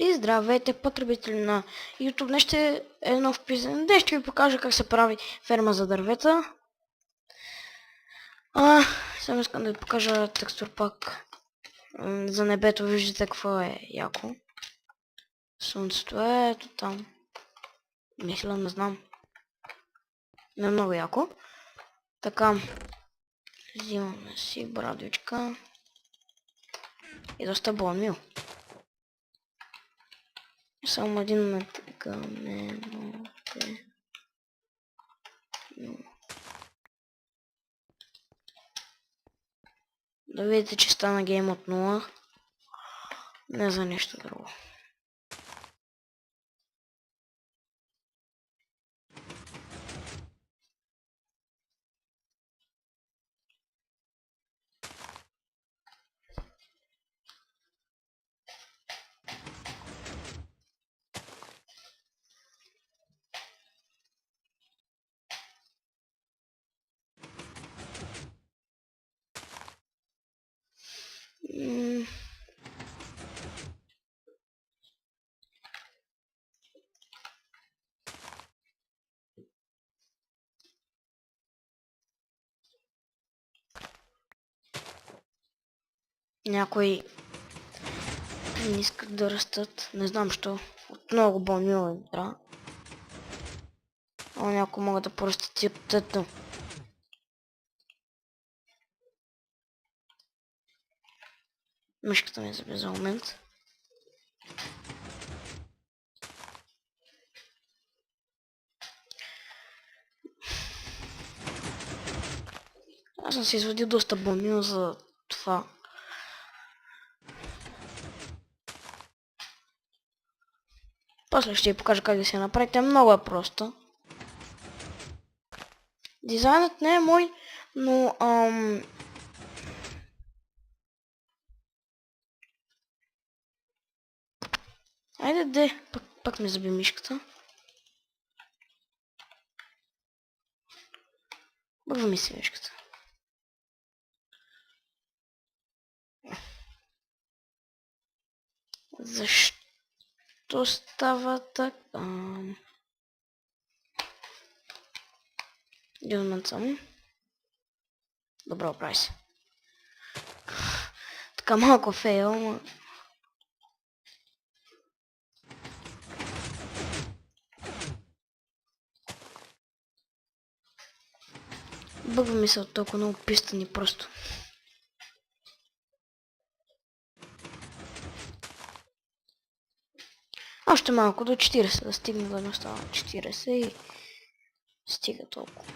И здравейте, потребители на YouTube. Днес ще е нов епизод. Днес ще ви покажа как се прави ферма за дървета. Само искам да ви покажа текстур пак за небето. Виждате какво е яко. Слънцето е ето там. Мисля, не знам. Не е много яко. Така. Взимаме си брадвичка. И доста бонмил. Само един момент. Да видите, че стана гейм от 0. Не за нещо друго. Някои не искат да растат. Не знам що. От много бонмил им трябва. А някои могат да порастат и птето. Мишката ми заби за момент. Аз съм си извадил доста бонмил за това. После ще ви покажа как да се направите. Много е просто. Дизайнът не е мой, но айде де, пак ми заби мишката. Бърва ми си мишката. Защо става така? Един момент само. Добре, оправи се. Така малко фейл, но... Бъгва ми се от толкова много пистани просто. Още малко до 40 да стигне дойността на 40 и стига толкова.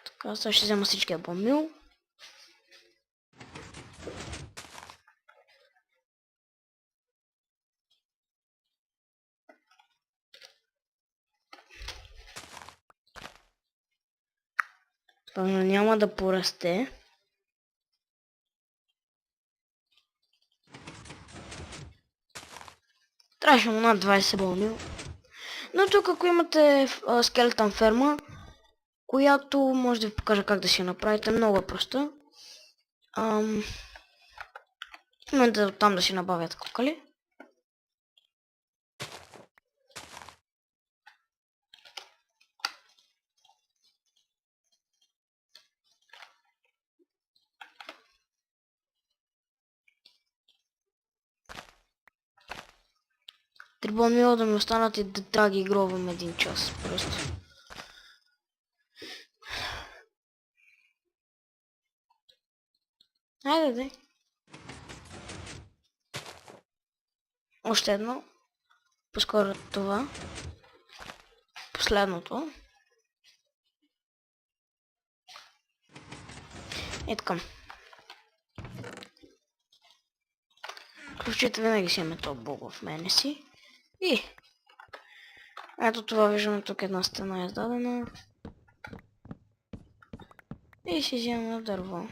Така, сега ще взема всичкия бонмил. Няма да порасте. Трябваше му над 20 бонмил. Но тук ако имате скелетън ферма, която може да ви покажа как да си я направите, много е проста. В момента оттам да си набавят кокали. Трябва мило да ми останат и да трябва да ги гробвам един час просто. Хайде. Още едно. По-скоро това. Последното. И така. Ключите винаги си имаме този бог в мене си. И ето това виждаме тук, една стена е издадена. И си вземаме дърво.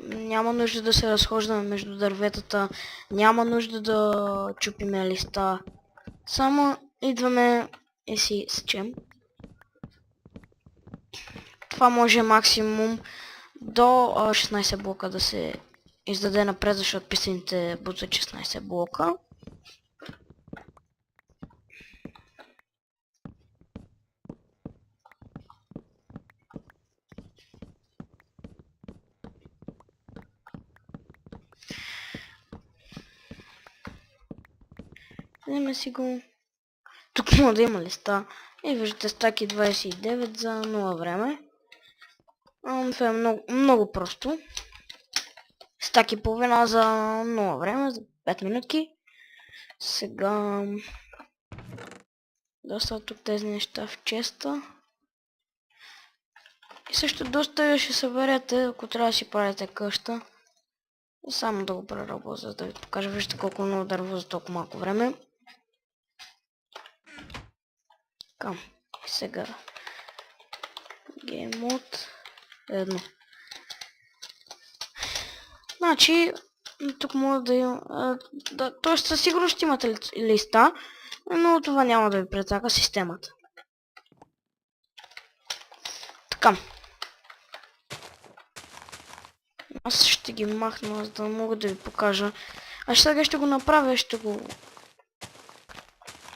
Няма нужда да се разхождаме между дърветата. Няма нужда да чупиме листа. Само идваме и си сечем. това може максимум до 16 блока да се издаде напред, защото писаните бутат 16 блока. Вземе си го. Тук може да има листа. И виждате стаки 29 за 0 време. Това е много просто. Стаки половина за 0 време, за 5 минутки. Сега... доста тук тези неща в честа. И също доста ще съберете, ако трябва да си правите къща. Само да го преработя, за да ви покажа. Вижте колко много дърво за толкова малко време. Така, сега Game Mode 1. Значи, тук може да има... т.е. със сигурност ще имате листа, но това няма да ви прецака системата. Така. Аз ще ги махна, за да мога да ви покажа. А сега ще го направя, ще го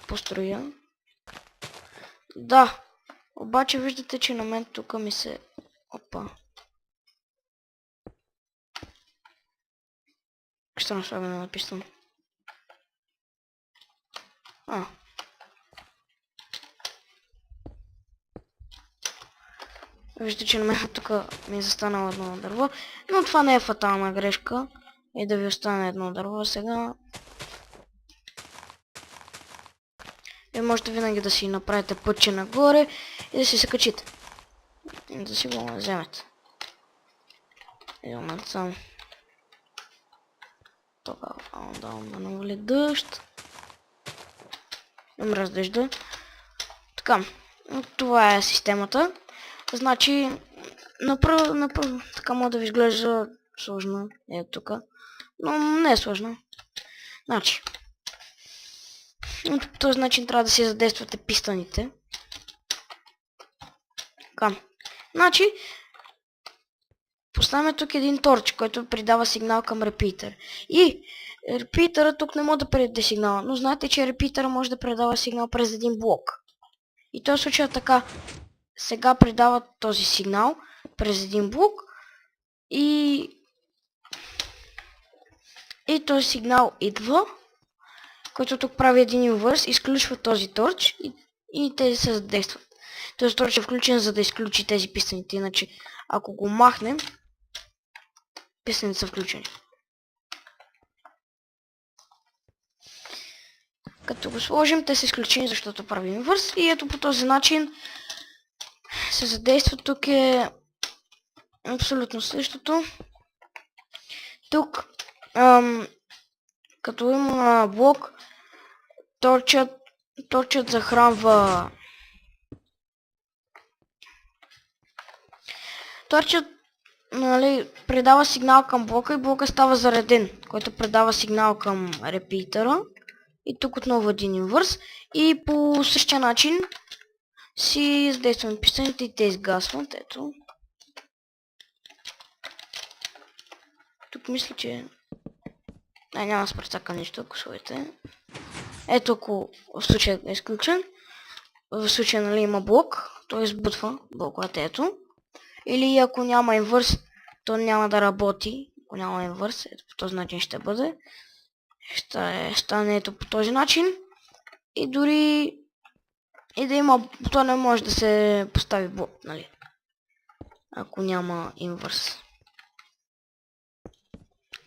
построя. Да. Обаче виждате, че на мен тук ми се... Опа. Що особено написано? Виждате, че на мен тук ми е застанало едно дърво. Но това не е фатална грешка. И да ви остане едно дърво сега. И можете винаги да си направите пътче нагоре и да си се качите. И да си го вземете. Един момент само. Тогава да навали дъжд. Им раздъжда. Така. Това е системата. Значи, направо така може да ви изглежда сложно. Ето тук. Но не е сложно. Значи. По този начин трябва да си задействате пистъните. Така. Значи, поставяме тук един торч, който придава сигнал към репитър. И репитъра тук не може да предаде сигнал, но знаете, че репитъра може да предава сигнал през един блок. И този случай е така. Сега предава този сигнал през един блок и този сигнал идва, който тук прави един инвърс, изключва този торч и тези се задействат. Този торч е включен, за да изключи тези писаните, иначе ако го махнем, писаните са включени. Като го сложим, те са изключени, защото прави инвърс и ето по този начин се задейства. Тук е абсолютно същото. Тук, като има блок, торчът захранва... Торчът, нали, предава сигнал към блока и блока става зареден, който предава сигнал към репитъра. И тук отново един инвърс. И по същия начин си задействаме писаните и те изгасват. Ето. Тук мисля, че... няма да спрецака нищо, ако сложите. Ето, ако в случая е изключен. В случая, нали, има блок, той избутва блоковете, ето. Или ако няма инвърс, то няма да работи. Ако няма инвърс, ето по този начин ще бъде. Ще стане ето по този начин. И дори и да има, то не може да се постави блок, нали? Ако няма инвърс.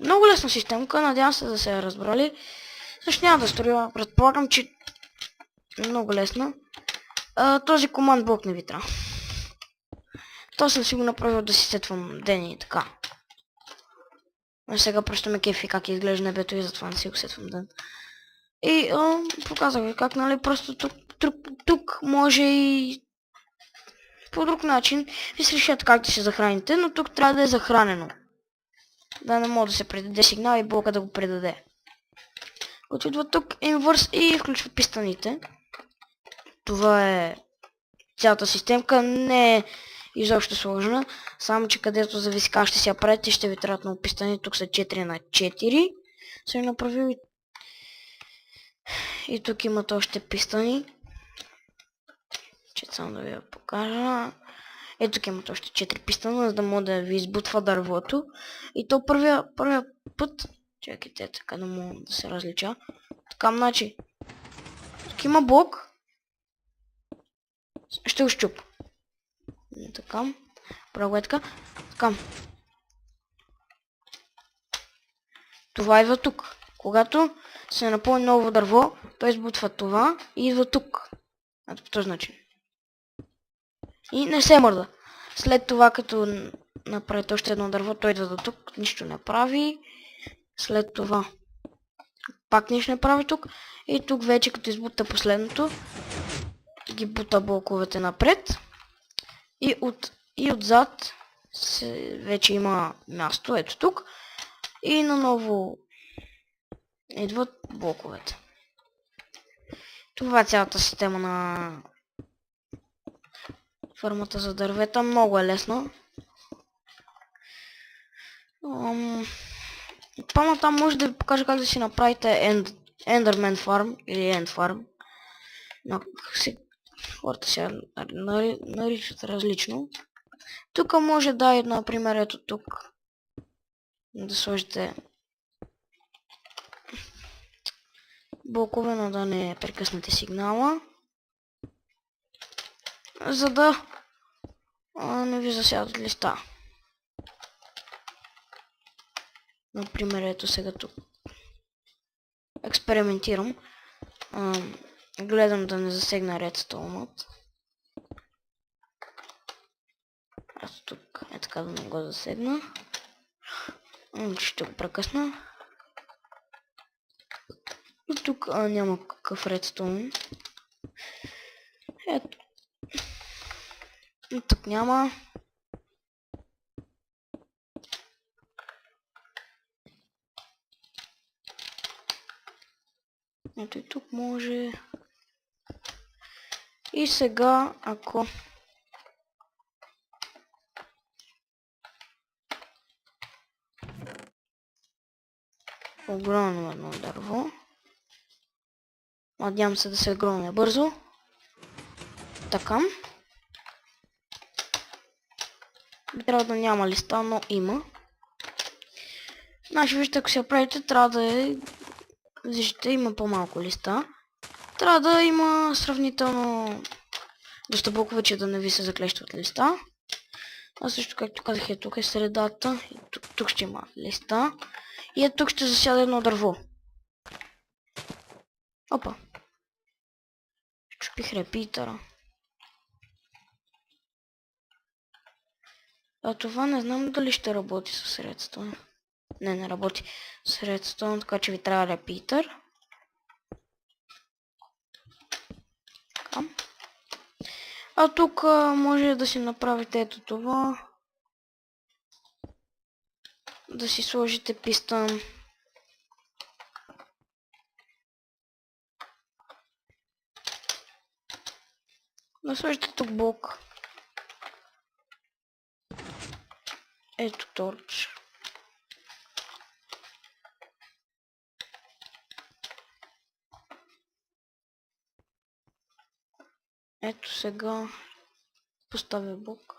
Много лесна системка, надявам се да се е разбрали. Също няма да строя, предполагам, че много лесна. Този команд блок не ви трябва. То съм си го направил да си сетвам ден и така. А сега просто ме кефи как изглежда небето и затова не си го сетвам ден. И показах ви как, нали, просто тук може и по друг начин ви се решат как да се захраните, но тук трябва да е захранено. Да не може да се предаде сигнал и блока да го предаде. Като идва тук инвърс и включва пистаните. Това е цялата системка. Не е изобщо сложна. Само че където зависи как ще се правите, ще ви трябват много пистани. Тук са 4 на 4. Съм направил и тук имат още пистани. Че само да ви я покажа. Ето тук имат още 4 пистана, за да може да ви избутва дървото. И то първия път... Чакайте, така да мога да се различа. Така, значи... Тук има блок. Ще го щупа. Така. Право е така. Така. Това идва тук. Когато се напълни ново дърво, той избутва това и идва тук. Ето по този начин. И не се мърда. След това, като направите още едно дърво, той идва до тук, нищо не прави. След това пак нищо не прави тук. И тук вече, като избута последното, ги бута блоковете напред. И отзад вече има място, ето тук. И наново идват блоковете. Това е цялата система на фермата за дървета. Много е лесно. Там може да ви покажа как да си направите Enderman Farm или End Farm. Хората се наричат различно. Тук може да, например, ето тук да сложите блокове, но да не прекъснете сигнала, за да не ви засядат листа. Например, ето сега тук експериментирам. Гледам да не засегна редстоунът. Аз тук е така да не го засегна. Ще го прекъсна. И тук няма какъв редстоун. Ето. И тук няма. Ето и тук може. И сега, ако огромно едно дърво, надявам се да се огромня бързо. Така. Би трябва да няма листа, но има. Значи, вижте, ако се правите, трябва да е... Виждате, има по-малко листа. Трябва да има сравнително доста блокове, че да не ви се заклещват листа. А също, както казах, е тук е средата. И тук ще има листа. И е тук ще засяда едно дърво. Опа. Чупих репитъра. А това не знам дали ще работи със редстоун. Не работи с редстоун, така че ви трябва репитър. Така. А тук може да си направите ето това. Да си сложите пистън. Да сложите тук блок. Ето торч. Ето сега поставя блок.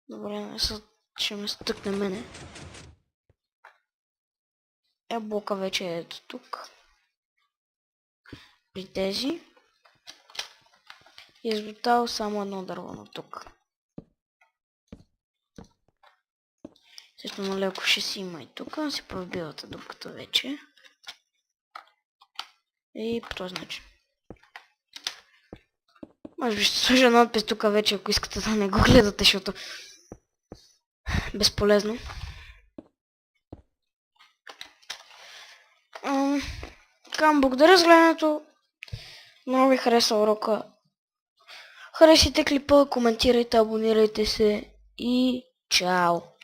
Добре, ще ме стъкне мене. Блока вече е ето тук. При тези. И изготвил само едно дърво на тук. Естествено леко ще си има и тук, си пробивате дупката вече. И по този начин. Може би ще сложа надпис тук вече, ако искате да не го гледате, защото безполезно. Така, благодаря за гледането. Много ви хареса урока. Харесайте клипа, коментирайте, абонирайте се и чао!